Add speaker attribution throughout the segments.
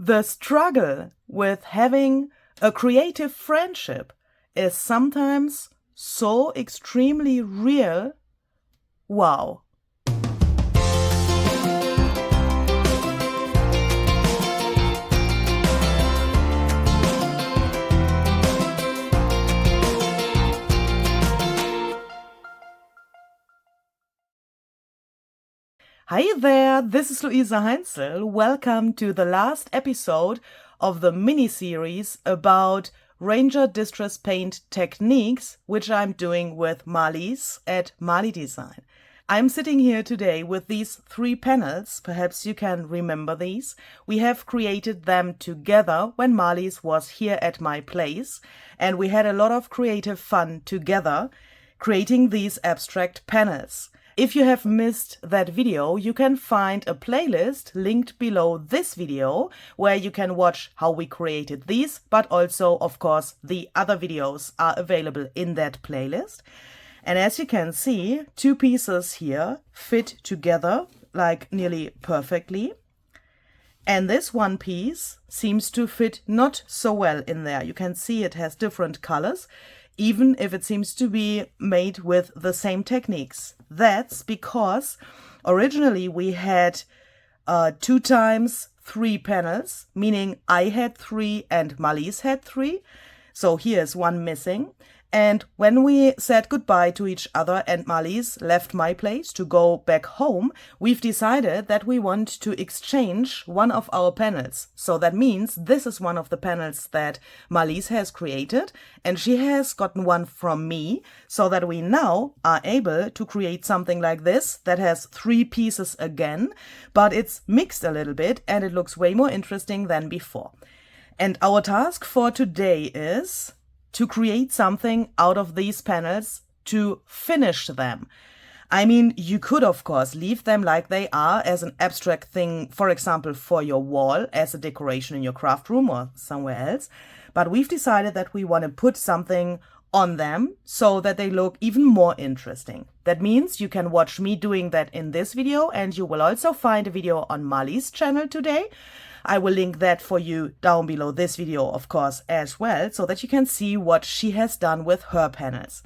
Speaker 1: The struggle with having a creative friendship is sometimes so extremely real. Wow. Hi there, this is Luisa Heinzel. Welcome to the last episode of the mini-series about Ranger Distress Paint techniques, which I'm doing with Marlies at Marlies Design. I'm sitting here today with these 3 panels. Perhaps you can remember these. We have created them together when Marlies was here at my place, and we had a lot of creative fun together creating these abstract panels. If you have missed that video, you can find a playlist linked below this video where you can watch how we created these, but also, of course, the other videos are available in that playlist. And as you can see, 2 pieces here fit together like nearly perfectly. And this one piece seems to fit not so well in there. You can see it has different colors, even if it seems to be made with the same techniques. That's because originally we had 2 times 3 panels, meaning I had 3 and Marlies had 3. So here's one missing. And when we said goodbye to each other and Marlies left my place to go back home, we've decided that we want to exchange one of our panels. So that means this is one of the panels that Marlies has created, and she has gotten one from me, so that we now are able to create something like this that has 3 pieces again, but it's mixed a little bit and it looks way more interesting than before. And our task for today is to create something out of these panels, to finish them. I mean, you could, of course, leave them like they are as an abstract thing, for example, for your wall, as a decoration in your craft room or somewhere else. But we've decided that we want to put something on them so that they look even more interesting. That means you can watch me doing that in this video, and you will also find a video on Marlies' channel today. I will link that for you down below this video, of course, as well, so that you can see what she has done with her panels.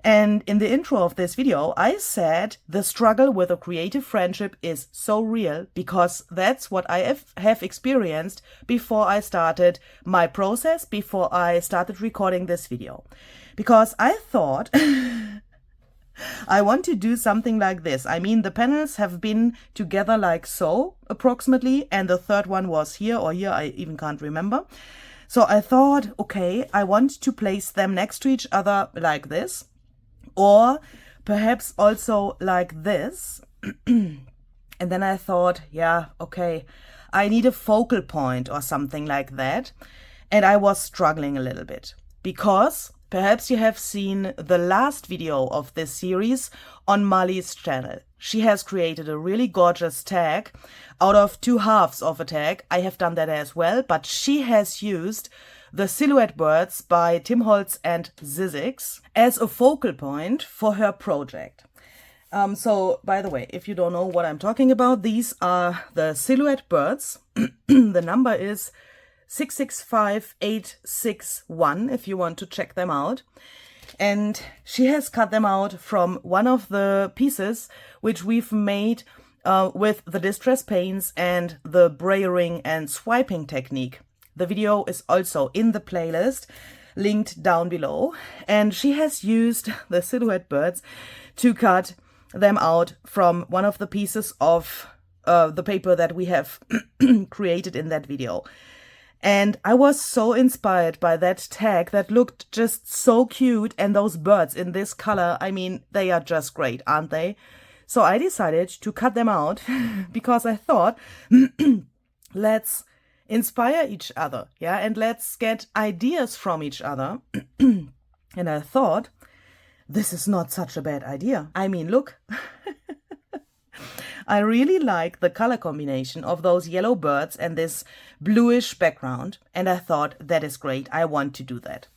Speaker 1: And in the intro of this video, I said the struggle with a creative friendship is so real because that's what I have experienced before I started my process, before I started recording this video. Because I thought I want to do something like this. I mean, the panels have been together like so, approximately, and the third one was here or here, I even can't remember. So I thought, okay, I want to place them next to each other like this, or perhaps also like this. And then I thought, yeah, okay, I need a focal point or something like that. And I was struggling a little bit because perhaps you have seen the last video of this series on Marlies' channel. She has created a really gorgeous tag out of 2 halves of a tag. I have done that as well, but she has used the silhouette birds by Tim Holtz and Zizix as a focal point for her project. So, by the way, if you don't know what I'm talking about, these are the silhouette birds. The number is 665861 if you want to check them out. And she has cut them out from one of the pieces which we've made with the distress paints and the brayering and swiping technique. The video is also in the playlist linked down below, and she has used the silhouette birds to cut them out from one of the pieces of the paper that we have created in that video. And I was so inspired by that tag that looked just so cute, and those birds in this color, I mean, they are just great, aren't they? So I decided to cut them out because I thought, let's inspire each other, yeah, and let's get ideas from each other. And I thought, this is not such a bad idea. I mean, look. I really like the color combination of those yellow birds and this bluish background, and I thought, that is great, I want to do that.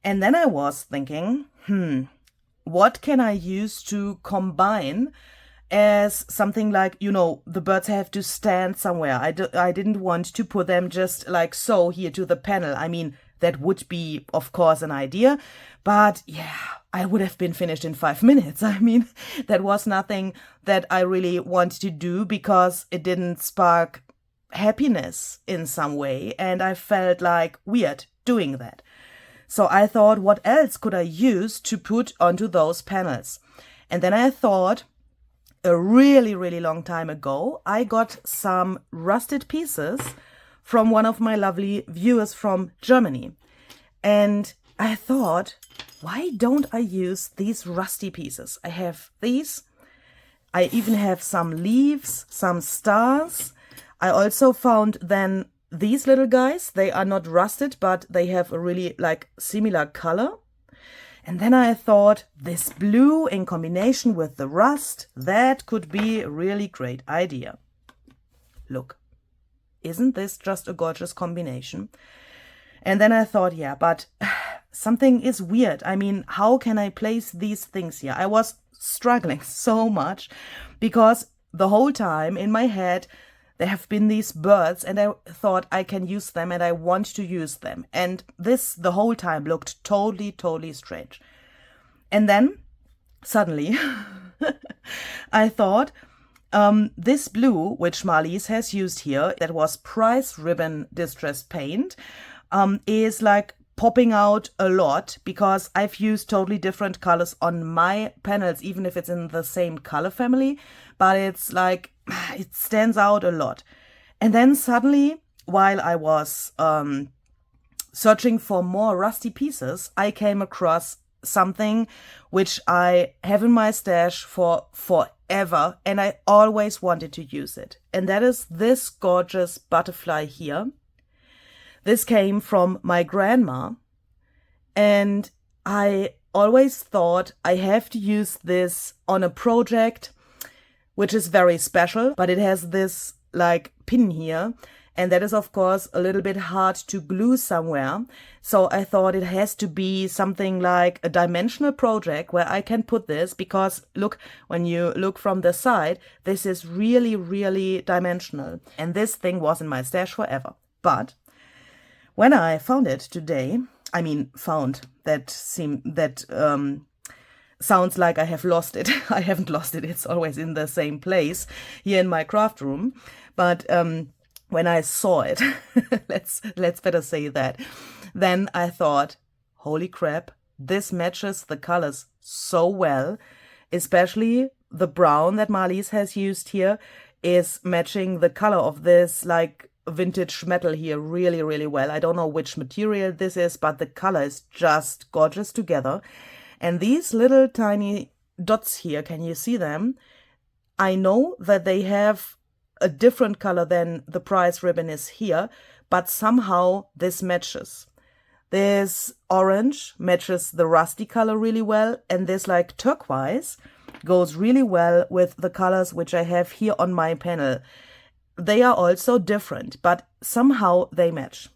Speaker 1: And then I was thinking, what can I use to combine as something like, the birds have to stand somewhere. I didn't want to put them just like so here to the panel. I mean, that would be, of course, an idea, but yeah, I would have been finished in 5 minutes. I mean, that was nothing that I really wanted to do because it didn't spark happiness in some way, and I felt like weird doing that. So I thought, what else could I use to put onto those panels? And then I thought, a really, really long time ago, I got some rusted pieces from one of my lovely viewers from Germany. And I thought, why don't I use these rusty pieces? I have these. I even have some leaves, some stars. I also found then these little guys. They are not rusted, but they have a really similar color. And then I thought, this blue in combination with the rust, that could be a really great idea. Look, isn't this just a gorgeous combination? And then I thought, yeah, but something is weird. I mean, how can I place these things here? I was struggling so much because the whole time in my head, there have been these birds and I thought I can use them and I want to use them. And this the whole time looked totally, totally strange. And then suddenly I thought this blue, which Marlies has used here, that was price ribbon distress paint, is popping out a lot because I've used totally different colors on my panels, even if it's in the same color family, but it's it stands out a lot. And then suddenly, while I was searching for more rusty pieces, I came across something which I have in my stash for forever, and I always wanted to use it. And that is this gorgeous butterfly here. This came from my grandma, and I always thought I have to use this on a project which is very special, but it has this pin here, and that is of course a little bit hard to glue somewhere. So I thought it has to be something like a dimensional project where I can put this, because look, when you look from the side, this is really, really dimensional. And this thing was in my stash forever. But when I found it today, sounds like I have lost it. I haven't lost it. It's always in the same place here in my craft room. But when I saw it, let's better say that, then I thought, holy crap, this matches the colors so well. Especially the brown that Marlies has used here is matching the color of this vintage metal here really, really well. I don't know which material this is, but the color is just gorgeous together. And these little tiny dots here, can you see them? I know that they have a different color than the price ribbon is here, but somehow this matches. This orange matches the rusty color really well, and this turquoise goes really well with the colors which I have here on my panel. They are also different, but somehow they match.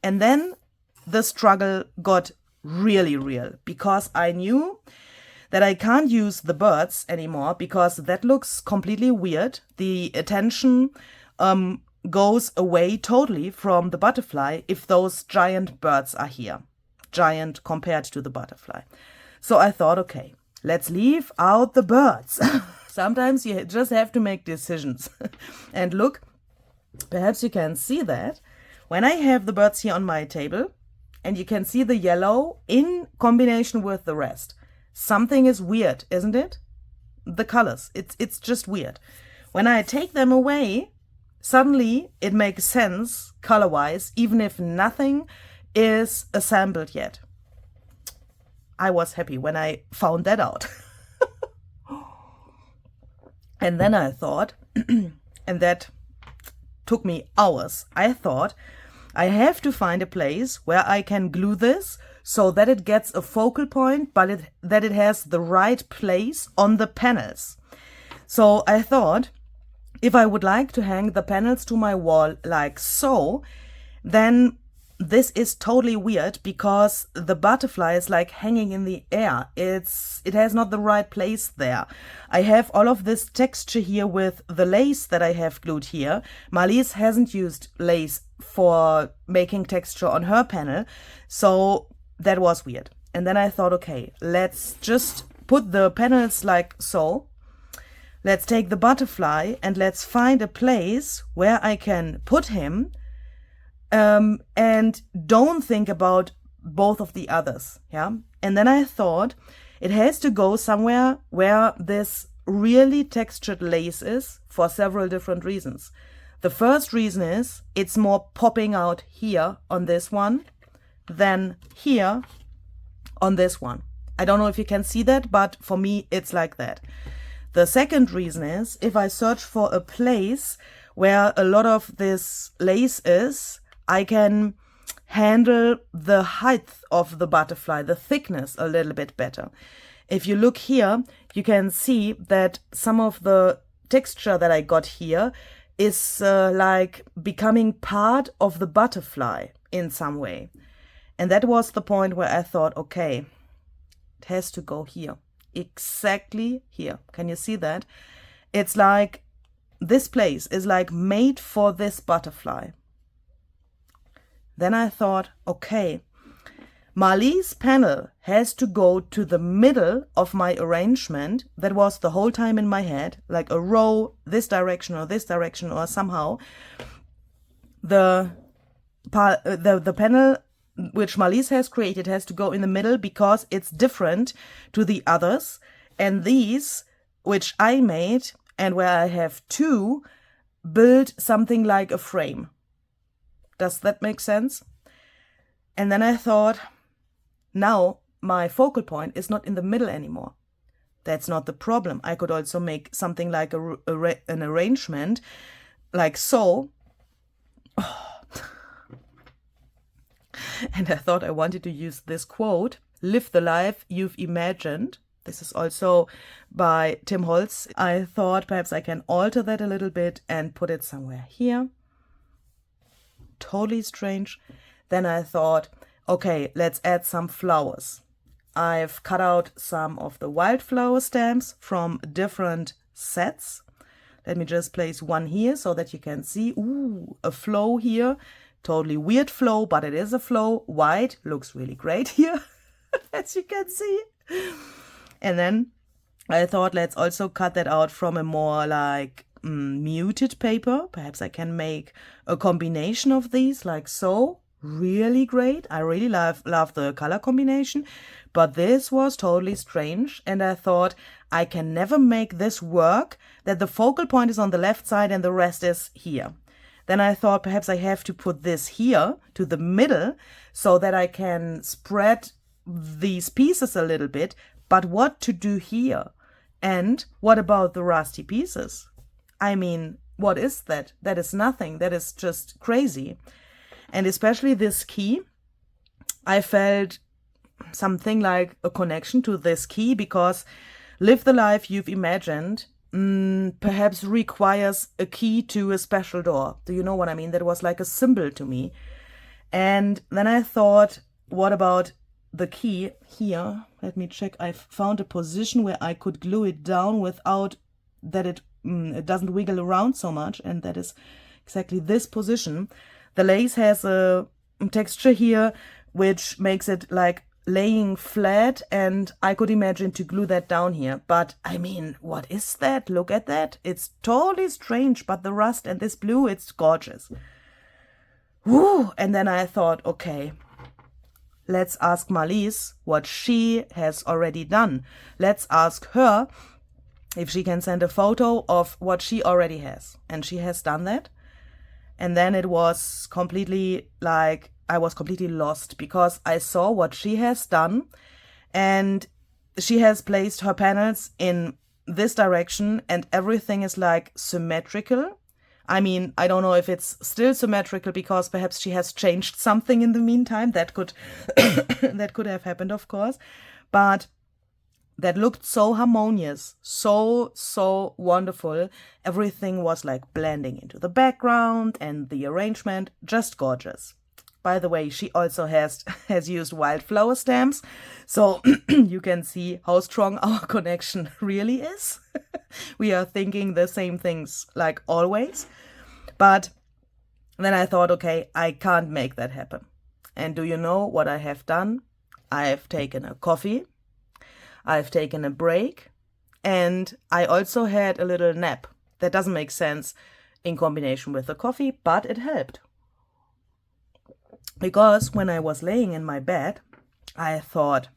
Speaker 1: And then the struggle got really real, because I knew that I can't use the birds anymore because that looks completely weird. The attention goes away totally from the butterfly if those giant birds are here. Giant compared to the butterfly. So I thought, okay, let's leave out the birds. Sometimes you just have to make decisions. And look, perhaps you can see that when I have the birds here on my table, and you can see the yellow in combination with the rest. Something is weird, isn't it? The colors, it's just weird. When I take them away, suddenly it makes sense color-wise, even if nothing is assembled yet. I was happy when I found that out. And then I thought, and that took me hours, I thought, I have to find a place where I can glue this so that it gets a focal point, but that it has the right place on the panels. So I thought, if I would like to hang the panels to my wall like so, then this is totally weird because the butterfly is like hanging in the air. It has not the right place there. I have all of this texture here with the lace that I have glued here. Marlies hasn't used lace for making texture on her panel, so that was weird. And then I thought, okay, let's just put the panels like so. Let's take the butterfly and let's find a place where I can put him. And don't think about both of the others, yeah? And then I thought it has to go somewhere where this really textured lace is for several different reasons. The first reason is it's more popping out here on this one than here on this one. I don't know if you can see that, but for me, it's like that. The second reason is if I search for a place where a lot of this lace is, I can handle the height of the butterfly, the thickness a little bit better. If you look here, you can see that some of the texture that I got here is like becoming part of the butterfly in some way. And that was the point where I thought, okay, it has to go here, exactly here. Can you see that? It's like this place is like made for this butterfly. Then I thought, okay, Marlies' panel has to go to the middle of my arrangement. That was the whole time in my head, like a row, this direction or somehow. The panel which Marlies has created has to go in the middle because it's different to the others. And these, which I made and where I have two, build something like a frame. Does that make sense? And then I thought, now my focal point is not in the middle anymore. That's not the problem. I could also make something like an arrangement like so. And I thought I wanted to use this quote, "Live the life you've imagined." This is also by Tim Holtz. I thought perhaps I can alter that a little bit and put it somewhere here. Totally strange. Then I thought, okay, let's add some flowers. I've cut out some of the wildflower stamps from different sets. Let me just place one here so that you can see, ooh, a flow here. Totally weird flow, but it is a flow. White looks really great here, as you can see. And then I thought, let's also cut that out from a more like muted paper. Perhaps I can make a combination of these like so. Really great. I really love the color combination, but this was totally strange. And I thought I can never make this work, that the focal point is on the left side and the rest is here. Then I thought perhaps I have to put this here to the middle so that I can spread these pieces a little bit. But what to do here? And what about the rusty pieces? I mean, what is that? That is nothing. That is just crazy. And especially this key, I felt something like a connection to this key because live the life you've imagined perhaps requires a key to a special door. Do you know what I mean? That was like a symbol to me. And then I thought, what about the key here? Let me check. I found a position where I could glue it down without that it doesn't wiggle around so much. And that is exactly this position. The lace has a texture here which makes it like laying flat, and I could imagine to glue that down here. But I mean, what is that? Look at that. It's totally strange, but the rust and this blue, it's gorgeous. Woo! And then I thought, okay, let's ask Marlies what she has already done. Let's ask her if she can send a photo of what she already has. And she has done that. And then it was completely like, I was completely lost because I saw what she has done, and she has placed her panels in this direction and everything is like symmetrical. I mean, I don't know if it's still symmetrical because perhaps she has changed something in the meantime. That could that could have happened, of course. But that looked so harmonious, so wonderful. Everything was like blending into the background and the arrangement, just gorgeous. By the way, she also has used wildflower stamps, so you can see how strong our connection really is. We are thinking the same things like always. But then I thought, okay, I can't make that happen. And do you know what I have done? I've taken a coffee, I've taken a break, and I also had a little nap. That doesn't make sense in combination with the coffee, but it helped. Because when I was laying in my bed, I thought,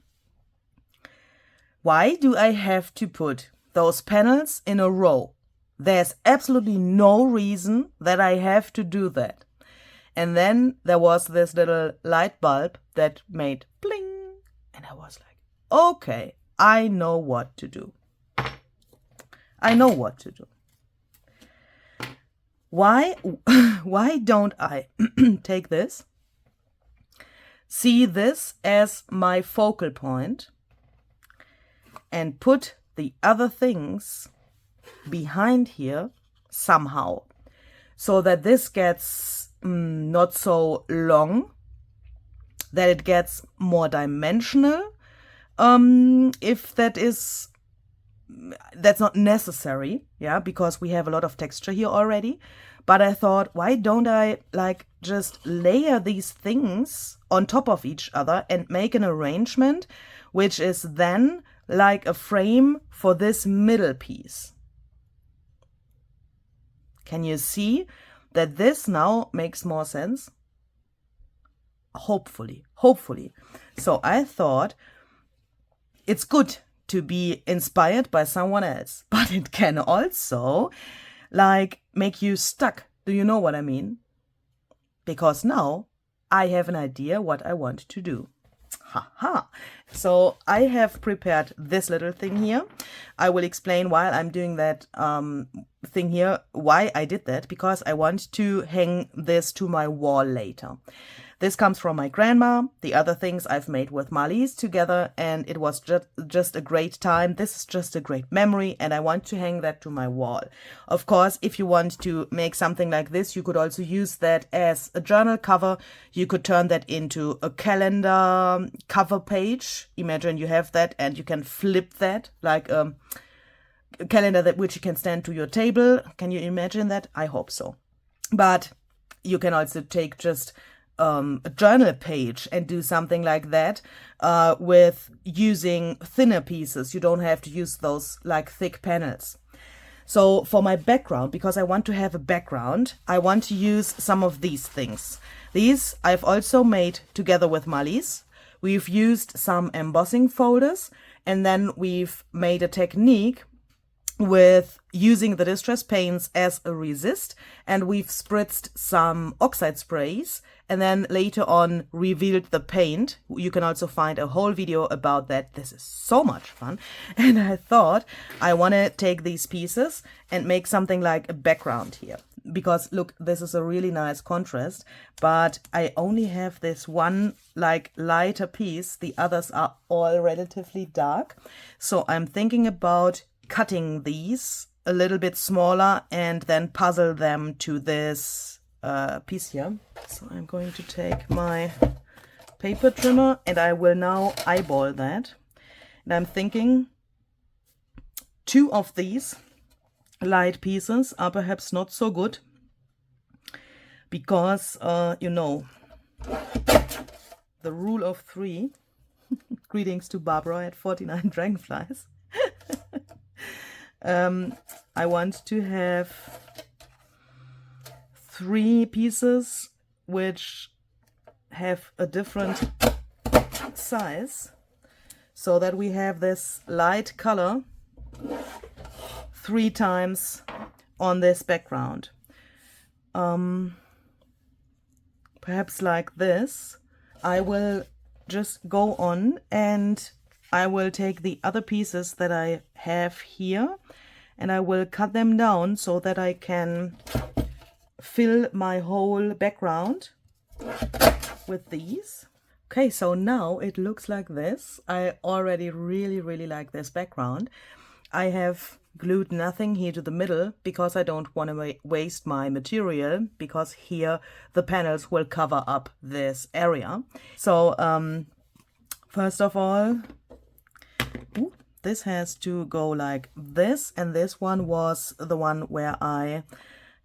Speaker 1: why do I have to put those panels in a row? There's absolutely no reason that I have to do that. And then there was this little light bulb that made bling. And I was like, okay, I know what to do. I know what to do. Why don't I take this? See this as my focal point and put the other things behind here somehow so that this gets not so long, that it gets more dimensional. If that's not necessary, yeah, because we have a lot of texture here already. But I thought, why don't I just layer these things on top of each other and make an arrangement which is then like a frame for this middle piece. Can you see that this now makes more sense? Hopefully. So I thought it's good to be inspired by someone else, but it can also make you stuck. Do you know what I mean? Because now I have an idea what I want to do. Haha. So I have prepared this little thing here. I will explain while I'm doing that thing here why I did that, because I want to hang this to my wall later. This comes from my grandma. The other things I've made with Marlies together, and it was just a great time. This is just a great memory, and I want to hang that to my wall. Of course, if you want to make something like this, you could also use that as a journal cover. You could turn that into a calendar cover page. Imagine you have that, and you can flip that like a calendar that which you can stand to your table. Can you imagine that? I hope so. But you can also take just a journal page and do something like that with using thinner pieces. You don't have to use those thick panels. So for my background, because I want to have a background, I want to use some of these things. These I've also made together with Marlies. We've used some embossing folders, and then we've made a technique with using the distress paints as a resist, and we've spritzed some oxide sprays and then later on revealed the paint. You can also find a whole video about that. This is so much fun. And I thought I want to take these pieces and make something like a background here, because look, this is a really nice contrast, but I only have this one lighter piece. The others are all relatively dark. So I'm thinking about cutting these a little bit smaller and then puzzle them to this piece here. So I'm going to take my paper trimmer and I will now eyeball that. And I'm thinking 2 of these light pieces are perhaps not so good, because you know, the rule of 3. Greetings to Barbara at 49 Dragonflies. I want to have 3 pieces which have a different size, so that we have this light color 3 times on this background. Perhaps like this. I will just go on and I will take the other pieces that I have here and I will cut them down so that I can fill my whole background with these. Okay, so now it looks like this. I already really like this background. I have glued nothing here to the middle because I don't want to waste my material, because here the panels will cover up this area. So first of all, this has to go like this, and this one was the one where I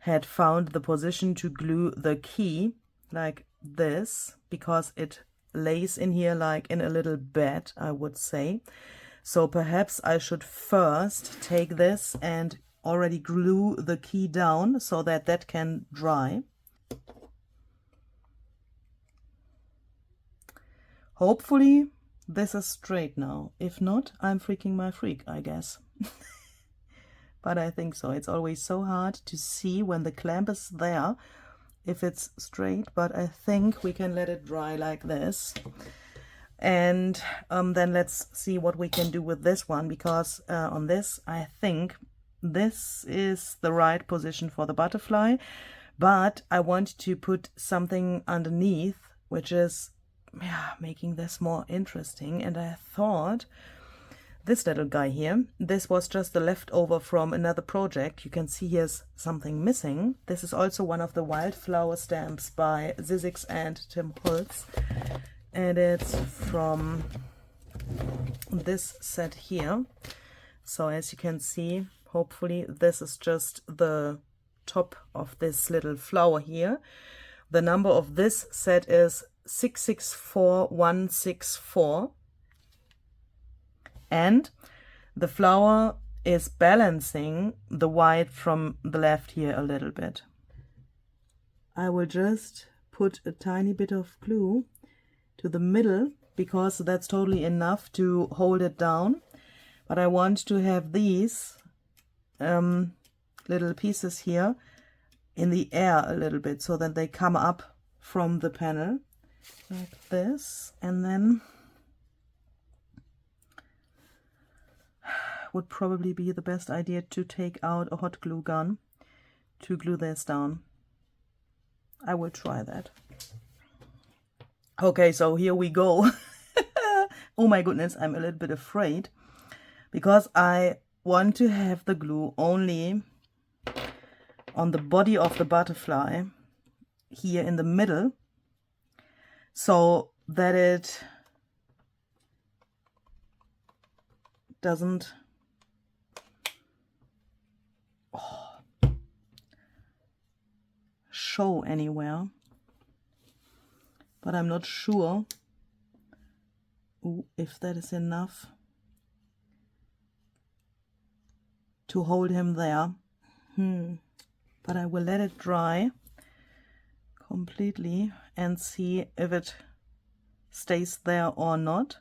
Speaker 1: had found the position to glue the key like this, because it lays in here like in a little bed, I would say. So perhaps I should first take this and already glue the key down so that that can dry. Hopefully this is straight now. If not, I'm freaking my freak, I guess. But I think so. It's always so hard to see when the clamp is there if it's straight, but I think we can let it dry like this. And then let's see what we can do with this one, because on this, I think this is the right position for the butterfly, but I want to put something underneath, which is making this more interesting. And I thought this little guy here, this was just the leftover from another project. You can see here's something missing. This is also one of the wildflower stamps by Zizix and Tim Holtz. And it's from this set here. So as you can see, hopefully this is just the top of this little flower here. The number of this set is 664164. And the flower is balancing the white from the left here a little bit. I will just put a tiny bit of glue to the middle, because that's totally enough to hold it down. But I want to have these little pieces here in the air a little bit, so that they come up from the panel like this. And then would probably be the best idea to take out a hot glue gun to glue this down. I will try that. Okay, so here we go. Oh my goodness, I'm a little bit afraid, because I want to have the glue only on the body of the butterfly here in the middle, so that it doesn't show anywhere. But I'm not sure if that is enough to hold him there. But I will let it dry completely and see if it stays there or not.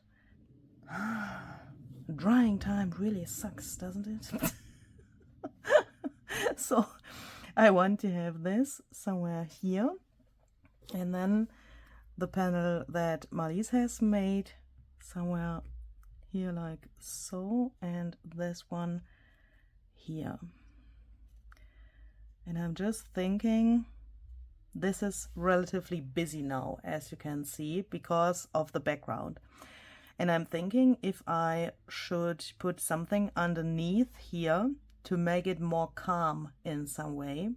Speaker 1: Drying time really sucks, doesn't it? So I want to have this somewhere here, and then the panel that Marlies has made somewhere here like so, and this one here. And I'm just thinking, this is relatively busy now, as you can see, because of the background. And I'm thinking if I should put something underneath here to make it more calm in some way.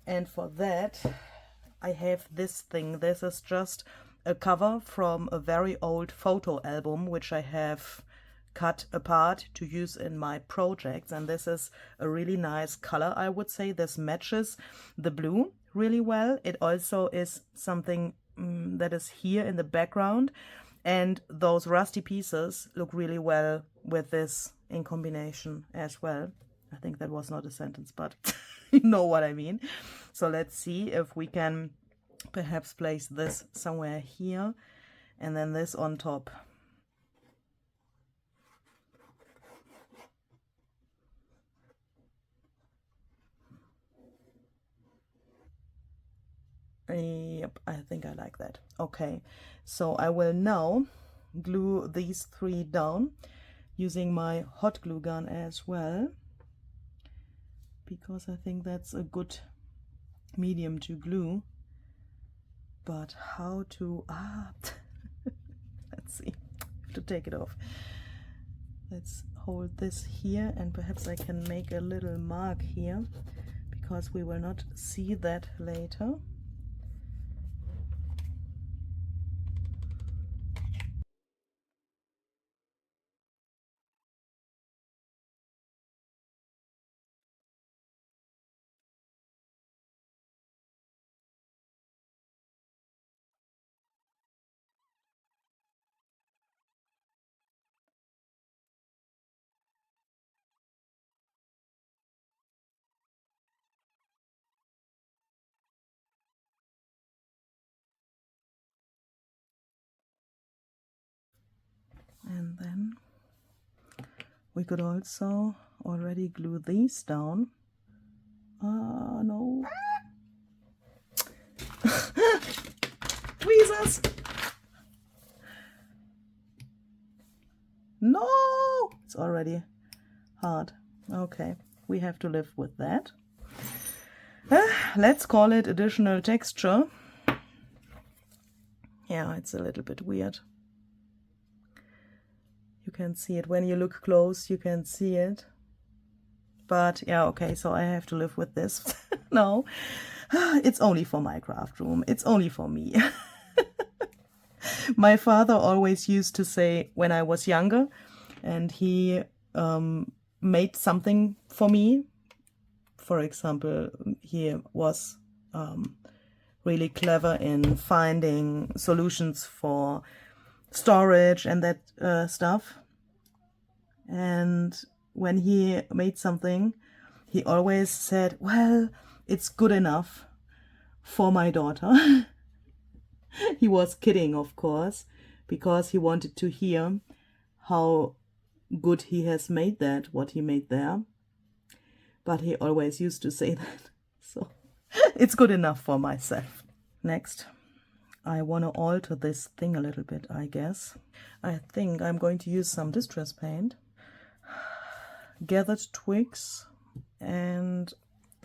Speaker 1: And for that, I have this thing. This is just a cover from a very old photo album, which I have cut apart to use in my projects. And this is a really nice color, I would say. This matches the blue really well. It also is something that is here in the background. And those rusty pieces look really well with this in combination as well. I think that was not a sentence, but you know what I mean. So let's see if we can perhaps place this somewhere here and then this on top. Yep, I think I like that. Okay, so I will now glue these three down using my hot glue gun as well, because I think that's a good medium to glue. But how to let's see, I have to take it off. Let's hold this here, and perhaps I can make a little mark here because we will not see that later. And then we could also already glue these down. No. Tweezers! No! It's already hard. Okay, we have to live with that. Let's call it additional texture. Yeah, it's a little bit weird. You can see it when you look close, you can see it. But yeah, okay, so I have to live with this. No, it's only for my craft room. It's only for me. My father always used to say when I was younger, and he made something for me. For example, he was really clever in finding solutions for storage and that stuff. And when he made something, he always said, well, it's good enough for my daughter. He was kidding, of course, because he wanted to hear how good he has made that, what he made there. But he always used to say that. So it's good enough for myself. Next, I want to alter this thing a little bit, I guess. I think I'm going to use some distress paint. Gathered twigs and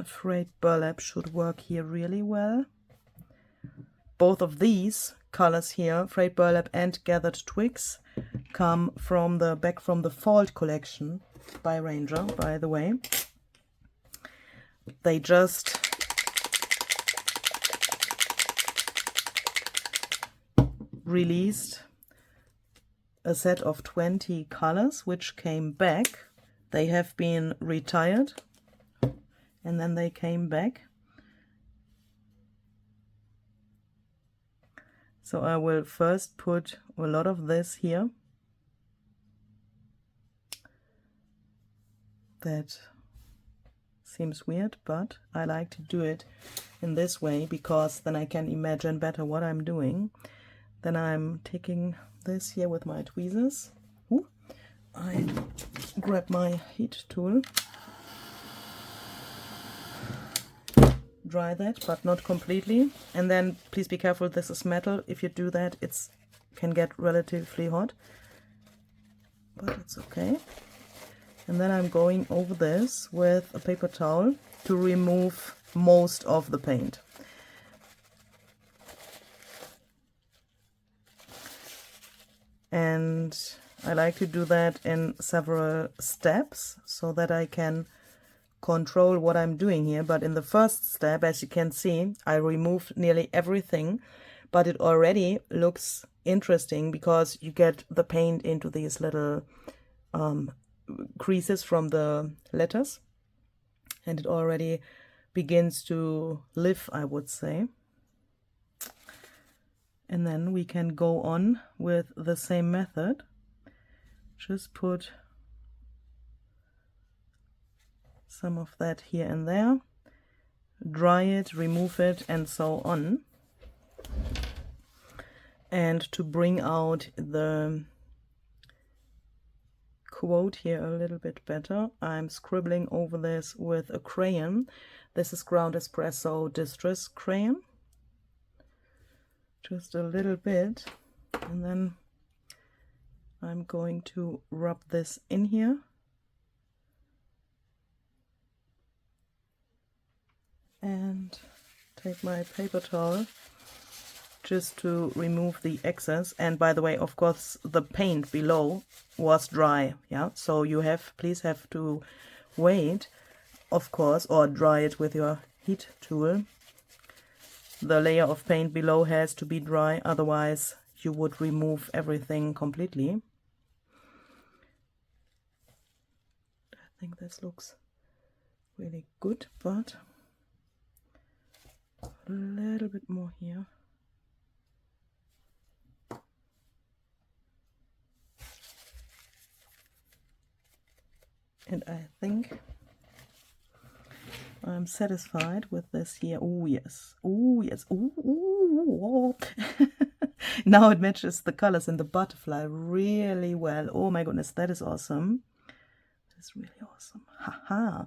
Speaker 1: frayed burlap should work here really well. Both of these colors here, frayed burlap and gathered twigs, come from the back from the Fall collection by Ranger, by the way. They just released a set of 20 colors which came back. They have been retired and then they came back. So I will first put a lot of this here. That seems weird, but I like to do it in this way because then I can imagine better what I'm doing. Then I'm taking this here with my tweezers. Ooh, I grab my heat tool. Dry that, but not completely. And then please be careful, this is metal. If you do that, it can get relatively hot. But it's okay. And then I'm going over this with a paper towel to remove most of the paint. And I like to do that in several steps so that I can control what I'm doing here. But in the first step, as you can see, I removed nearly everything, but it already looks interesting because you get the paint into these little creases from the letters, and it already begins to live, I would say. And then we can go on with the same method. Just put some of that here and there, dry it, remove it, and so on. And to bring out the quote here a little bit better, I'm scribbling over this with a crayon. This is Ground Espresso Distress Crayon. Just a little bit, and then I'm going to rub this in here. And take my paper towel just to remove the excess. And by the way, of course, the paint below was dry, yeah, so you please have to wait, of course, or dry it with your heat tool. The layer of paint below has to be dry, otherwise you would remove everything completely. I think this looks really good, but a little bit more here. And I think I'm satisfied with this here. Oh yes, oh yes, oh. Now it matches the colors in the butterfly really well. Oh my goodness, that is awesome. That's really awesome. Haha.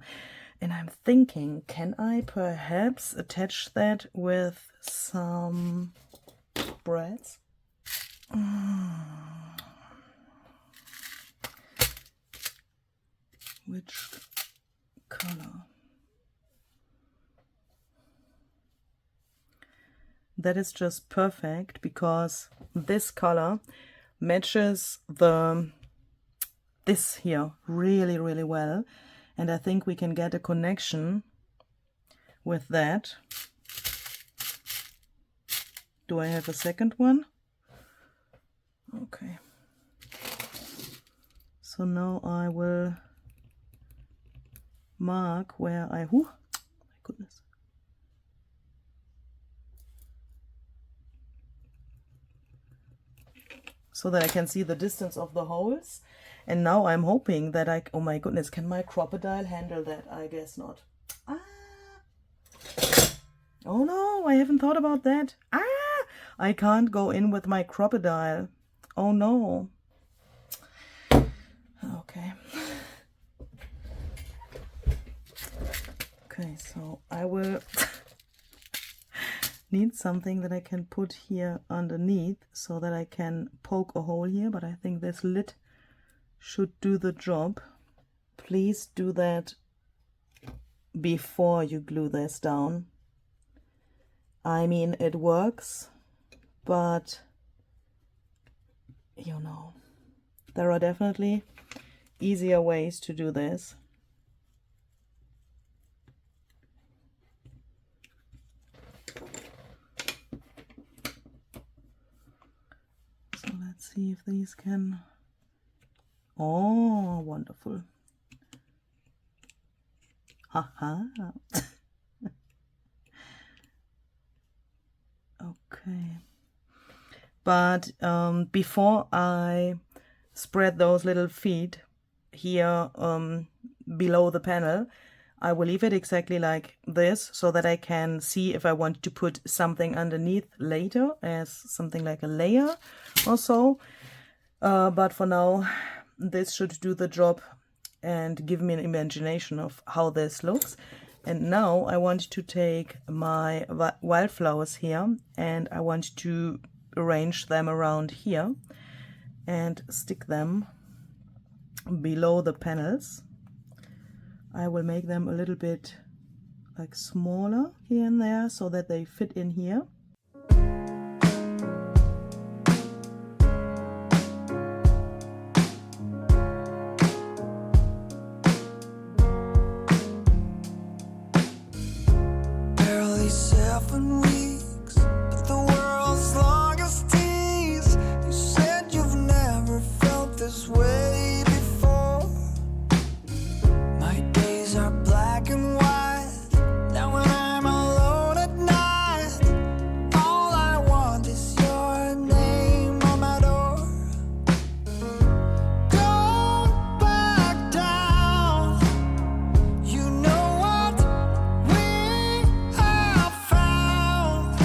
Speaker 1: And I'm thinking, can I perhaps attach that with some breads? Which color? That is just perfect because this color matches this here really, really well. And I think we can get a connection with that. Do I have a second one? Okay. So now I will mark where I, oh my goodness. So that I can see the distance of the holes. And now I'm hoping that oh my goodness, can my crocodile handle that? I guess not. Ah! Oh no, I haven't thought about that. Ah! I can't go in with my crocodile. Oh no. Okay. Okay, so I will need something that I can put here underneath so that I can poke a hole here, but I think this lid should do the job. Please do that before you glue this down. I mean, it works, but you know, there are definitely easier ways to do this. So let's see if these can. Oh, wonderful. Haha. Okay. But before I spread those little feet here below the panel, I will leave it exactly like this so that I can see if I want to put something underneath later as something like a layer or so. But for now, this should do the job and give me an imagination of how this looks. And now I want to take my wildflowers here and I want to arrange them around here and stick them below the panels. I will make them a little bit like smaller here and there so that they fit in here.
Speaker 2: Barely 7 weeks, but the world's longest tease. You said you've never felt this way before. My days are black and white. Now when I'm alone at night, all I want is your name on my door. Don't back down. You know what we have found.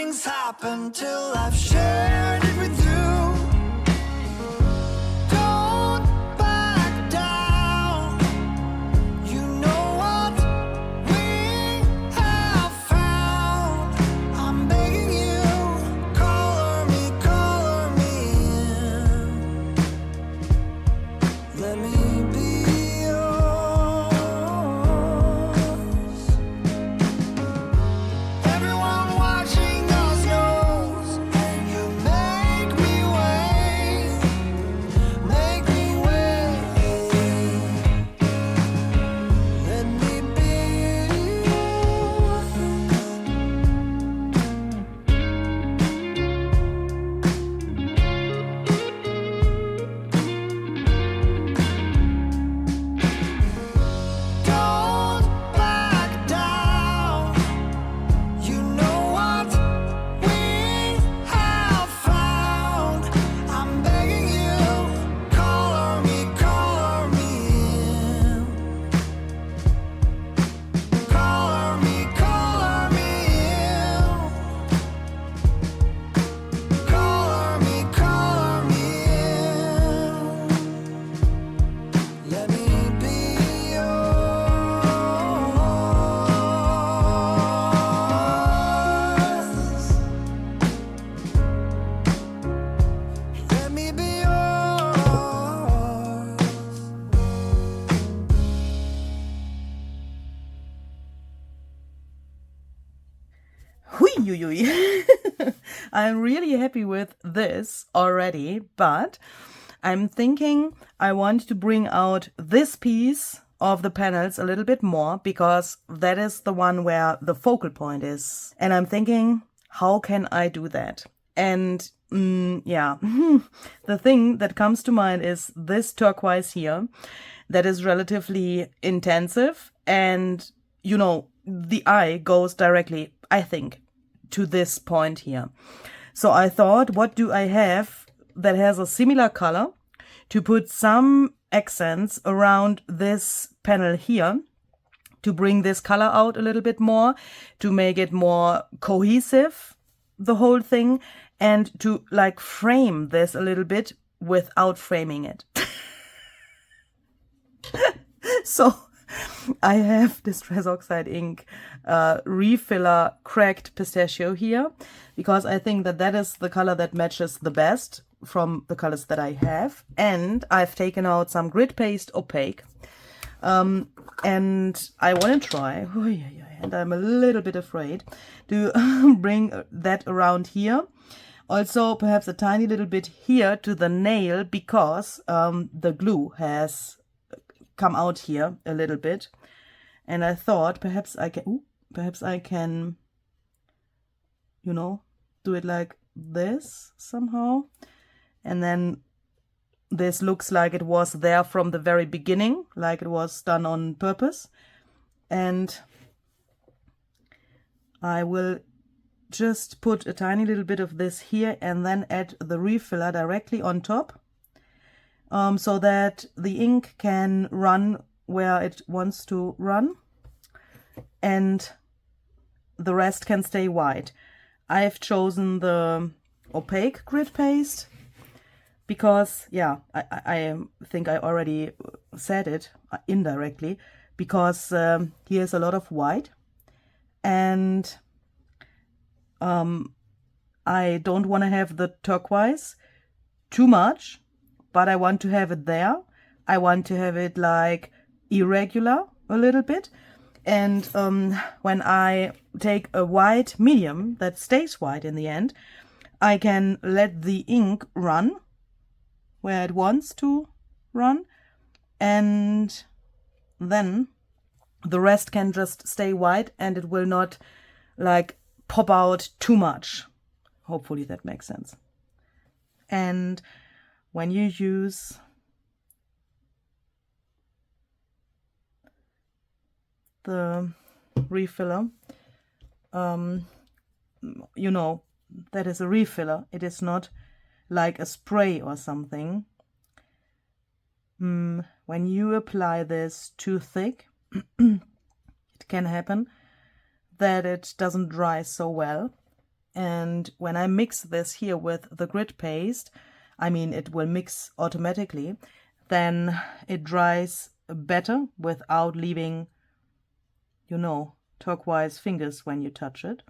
Speaker 2: things happen till I've shared it with you. Don't back down. You know what we have found. I'm begging you, color me in. Let me be yours. Everyone watching us knows, and you make me wait, make me wait. Let me be yours. Don't back down. You know what we have found. I'm begging you, color me in. Color me in. Color me in. Let me be yours. Let me be yours.
Speaker 1: Hui, hui, hui. I'm really happy with this already, but I'm thinking I want to bring out this piece of the panels a little bit more because that is the one where the focal point is. And I'm thinking, how can I do that? And yeah, the thing that comes to mind is this turquoise here that is relatively intensive, and you know, the eye goes directly, I think, to this point here. So I thought, what do I have that has a similar color to put some accents around this panel here to bring this color out a little bit more, to make it more cohesive, the whole thing, and to like frame this a little bit without framing it. So I have Distress Oxide ink refiller cracked pistachio here because I think that that is the color that matches the best from the colors that I have. And I've taken out some grit paste opaque. And I want to try, and I'm a little bit afraid to bring that around here. Also, perhaps a tiny little bit here to the nail because the glue has come out here a little bit. And I thought perhaps I can, you know, do it like this somehow. And then this looks like it was there from the very beginning, like it was done on purpose. And I will just put a tiny little bit of this here and then add the refiller directly on top, so that the ink can run where it wants to run and the rest can stay white. I've chosen the opaque grit paste because, yeah, I think I already said it indirectly, because here's a lot of white, and I don't want to have the turquoise too much, but I want to have it there. I want to have it like irregular a little bit. And when I take a white medium that stays white in the end, I can let the ink run where it wants to run, and then the rest can just stay white and it will not like pop out too much. Hopefully that makes sense. And when you use the refiller, you know, that is a refiller. It is not like a spray or something. When you apply this too thick, it can happen that it doesn't dry so well. And when I mix this here with the grit paste, I mean, it will mix automatically, then it dries better without leaving, you know, turquoise fingers when you touch it.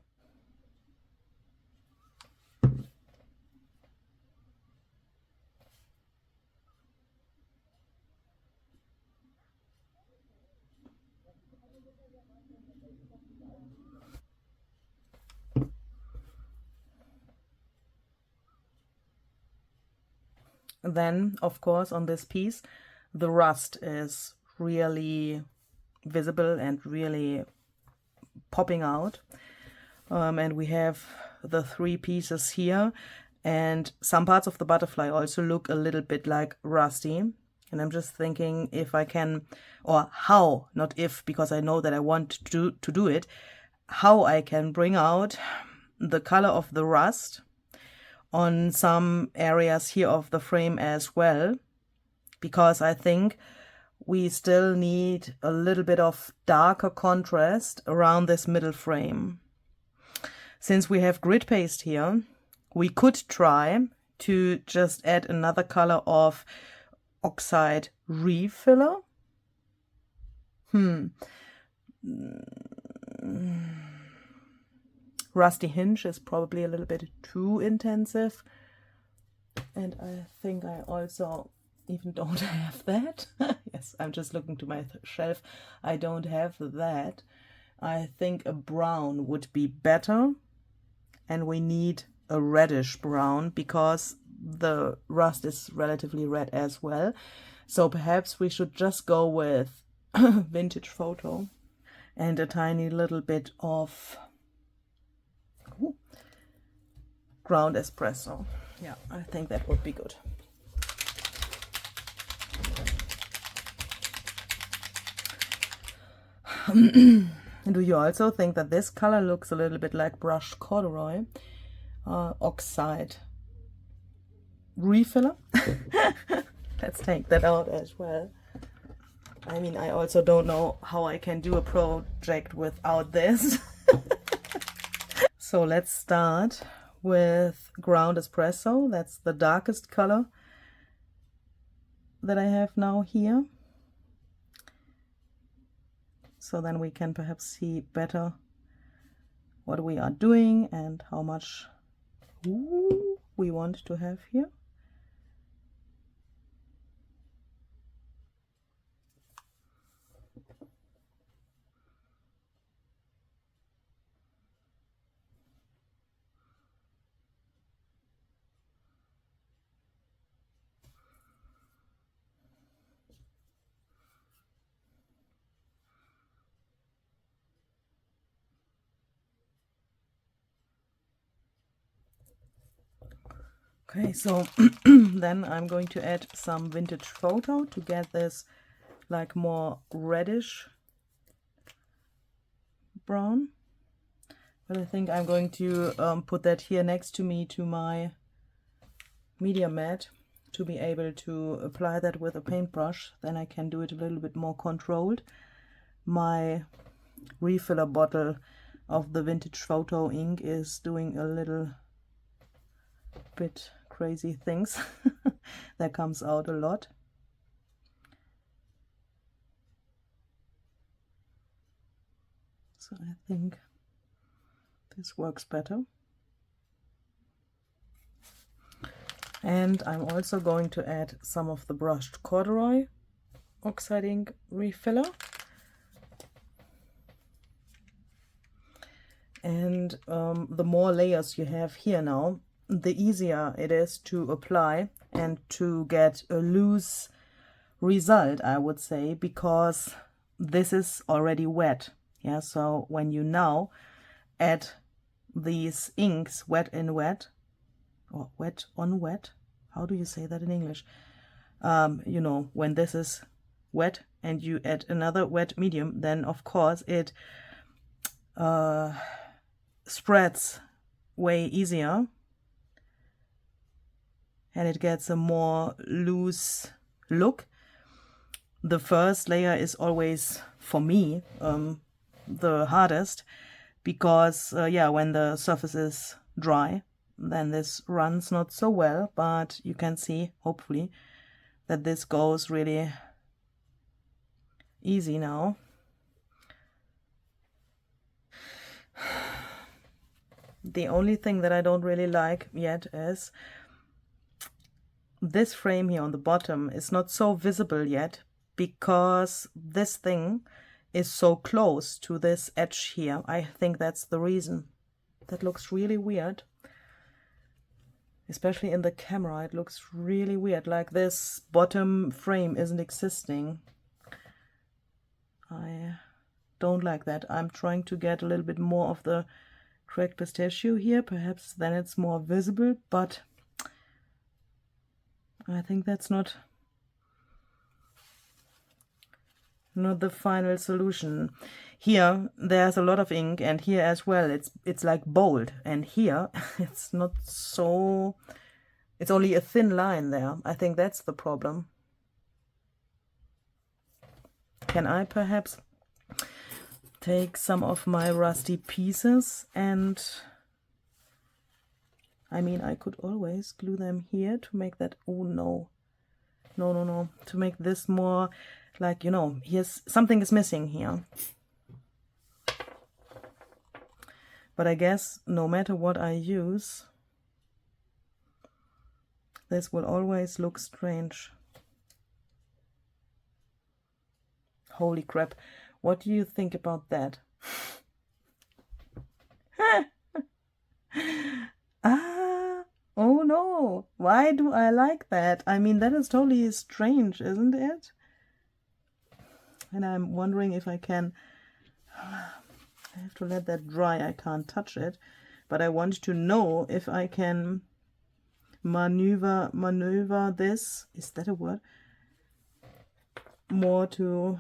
Speaker 1: Then, of course, on this piece, the rust is really visible and really popping out. And we have the 3 pieces here, and some parts of the butterfly also look a little bit like rusty. And I'm just thinking if I can, or how, not if, because I know that I want to do it, how I can bring out the color of the rust on some areas here of the frame as well, because I think we still need a little bit of darker contrast around this middle frame. Since we have grit paste here, we could try to just add another color of oxide refiller. Rusty hinge is probably a little bit too intensive. And I think I also even don't have that. Yes, I'm just looking to my shelf. I don't have that. I think a brown would be better. And we need a reddish brown because the rust is relatively red as well. So perhaps we should just go with vintage photo and a tiny little bit of ground espresso. Yeah, I think that would be good. Do you also think that this color looks a little bit like brushed corduroy? Oxide refiller? Let's take that out as well. I mean, I also don't know how I can do a project without this. So let's start with ground espresso. That's the darkest color that I have now here. So then we can perhaps see better what we are doing and how much we want to have here. Okay, so then I'm going to add some vintage photo to get this like more reddish brown. But I think I'm going to put that here next to me to my media mat to be able to apply that with a paintbrush. Then I can do it a little bit more controlled. My refiller bottle of the vintage photo ink is doing a little bit crazy things. That comes out a lot. So I think this works better. And I'm also going to add some of the brushed corduroy oxide ink refiller. And the more layers you have here now, the easier it is to apply and to get a loose result, I would say, because this is already wet. Yeah, so when you now add these inks wet in wet, or wet on wet, how do you say that in English? You know, when this is wet and you add another wet medium, then of course it spreads way easier and it gets a more loose look. The first layer is always, for me, the hardest, because, yeah, when the surface is dry, then this runs not so well, but you can see, hopefully, that this goes really easy now. The only thing that I don't really like yet is this frame here on the bottom is not so visible yet, because this thing is so close to this edge here. I think that's the reason. That looks really weird. Especially in the camera, it looks really weird, like this bottom frame isn't existing. I don't like that. I'm trying to get a little bit more of the cracked pistachio here, perhaps then it's more visible, but I think that's not the final solution. Here there's a lot of ink, and here as well it's like bold, and here it's not so, it's only a thin line there. I think that's the problem. Can I perhaps take some of my rusty pieces, and I mean, I could always glue them here to make that, oh no, to make this more like, you know, here's something is missing here. But I guess no matter what I use, this will always look strange. Holy crap, what do you think about that? Oh no, why do I like that? I mean, that is totally strange, isn't it? And I'm wondering if I can, I have to let that dry, I can't touch it, but I want to know if I can maneuver this, is that a word? More to,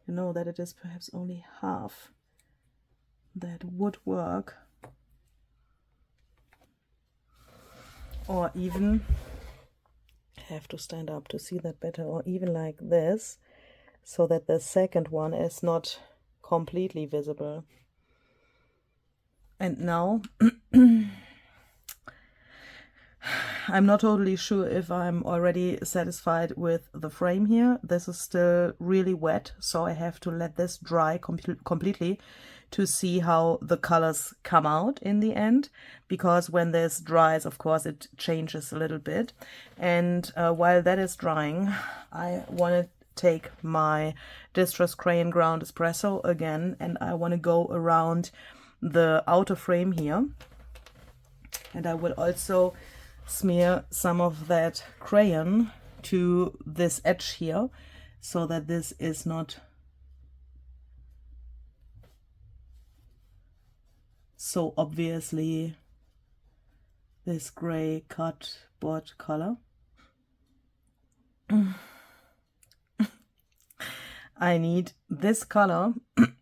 Speaker 1: you know, that it is perhaps only half. That would work. Or even, I have to stand up to see that better, or even like this, so that the second one is not completely visible. And now I'm not totally sure if I'm already satisfied with the frame here. This is still really wet, so I have to let this dry completely to see how the colors come out in the end, because when this dries, of course, it changes a little bit. And while that is drying, I want to take my Distress Crayon Ground Espresso again, and I want to go around the outer frame here, and I will also smear some of that crayon to this edge here, so that this is not so obviously this gray cardboard color. I need this color,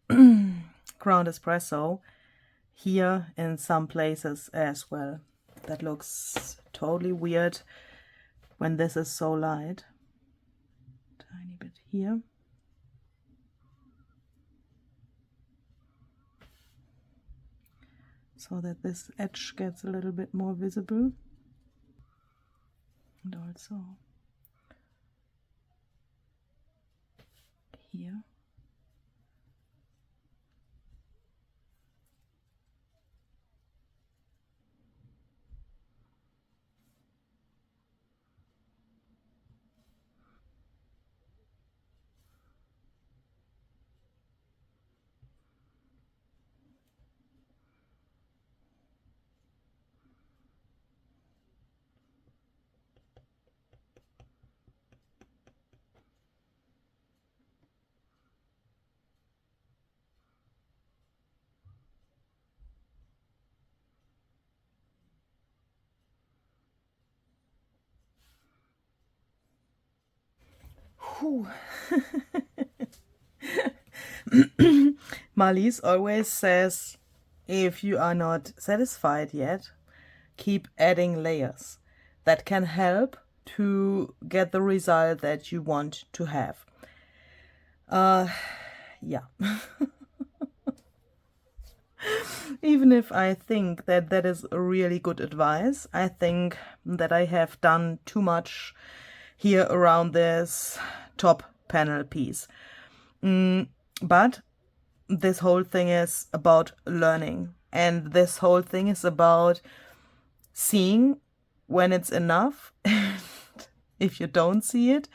Speaker 1: Ground Espresso, here in some places as well. That looks totally weird when this is so light. Tiny bit here. So that this edge gets a little bit more visible. And also here. Marlies always says, if you are not satisfied yet, keep adding layers. That can help to get the result that you want to have. Yeah. Even if I think that that is a really good advice, I think that I have done too much here around this top panel piece. But this whole thing is about learning, and this whole thing is about seeing when it's enough. If you don't see it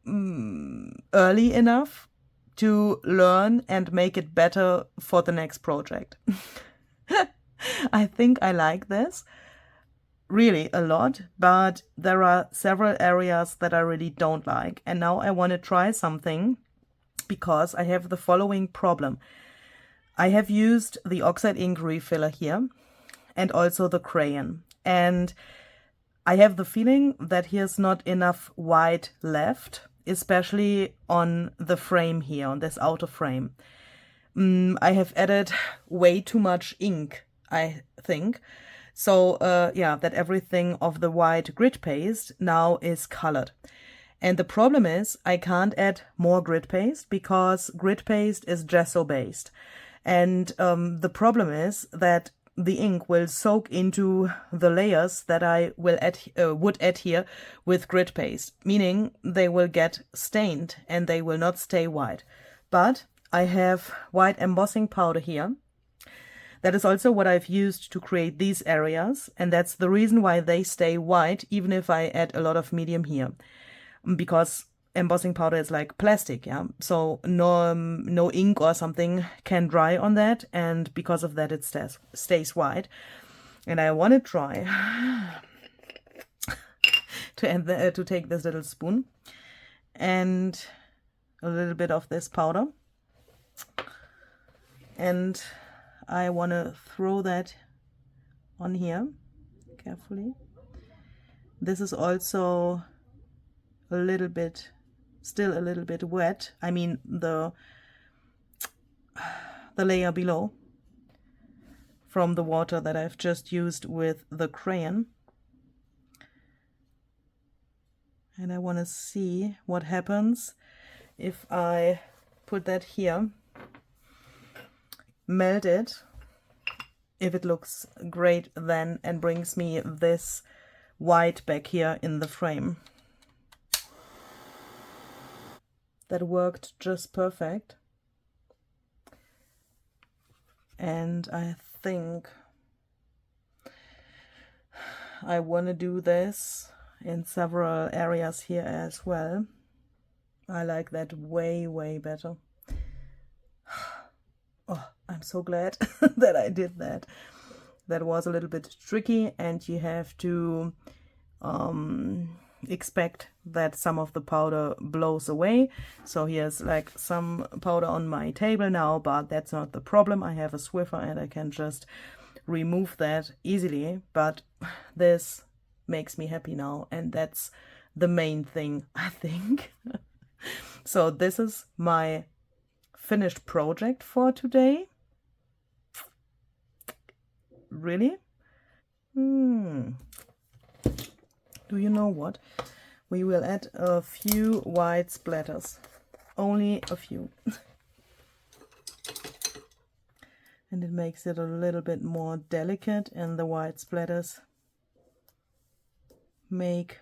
Speaker 1: early enough to learn and make it better for the next project. I think I like this really a lot, but there are several areas that I really don't like. And now I want to try something because I have the following problem. I have used the oxide ink refiller here and also the crayon. And I have the feeling that here's not enough white left, especially on the frame here, on this outer frame. I have added way too much ink, I think. So yeah, that everything of the white grit paste now is colored. And the problem is I can't add more grit paste because grit paste is gesso based. And the problem is that the ink will soak into the layers that I will would add here with grit paste, meaning they will get stained and they will not stay white. But I have white embossing powder here. That is also what I've used to create these areas, and that's the reason why they stay white even if I add a lot of medium here, because embossing powder is like plastic, yeah, so no ink or something can dry on that, and because of that it stays white. And I want to try to take this little spoon and a little bit of this powder, and I want to throw that on here carefully. This is also a little bit, still a little bit wet. I mean the layer below from the water that I've just used with the crayon. And I want to see what happens if I put that here, melt it, if it looks great then, and brings me this white back here in the frame. That worked just perfect. And I think I want to do this in several areas here as well. I like that way, way better. Oh, I'm so glad that I did that. That was a little bit tricky, and you have to expect that some of the powder blows away. So here's like some powder on my table now, but that's not the problem. I have a Swiffer and I can just remove that easily, but this makes me happy now, and that's the main thing, I think. So this is my finished project for today. Really? Do you know what? We will add a few white splatters. Only a few. And it makes it a little bit more delicate, and the white splatters make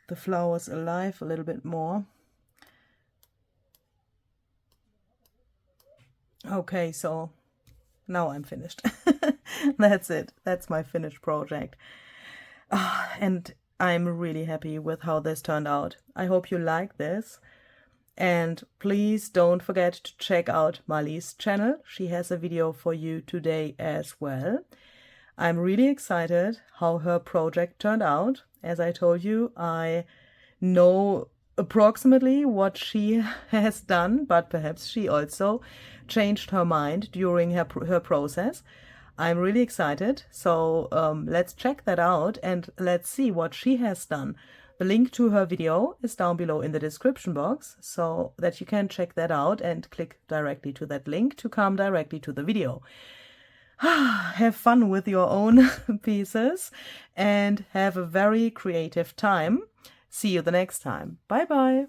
Speaker 1: the flowers alive a little bit more. Okay, so now I'm finished. That's it. That's my finished project. And I'm really happy with how this turned out. I hope you like this. And please don't forget to check out Marlies' channel. She has a video for you today as well. I'm really excited how her project turned out. As I told you, I know approximately what she has done, but perhaps she also changed her mind during her process. I'm really excited, so let's check that out and let's see what she has done. The link to her video is down below in the description box, so that you can check that out and click directly to that link to come directly to the video. Have fun with your own pieces and have a very creative time. See you the next time. Bye bye.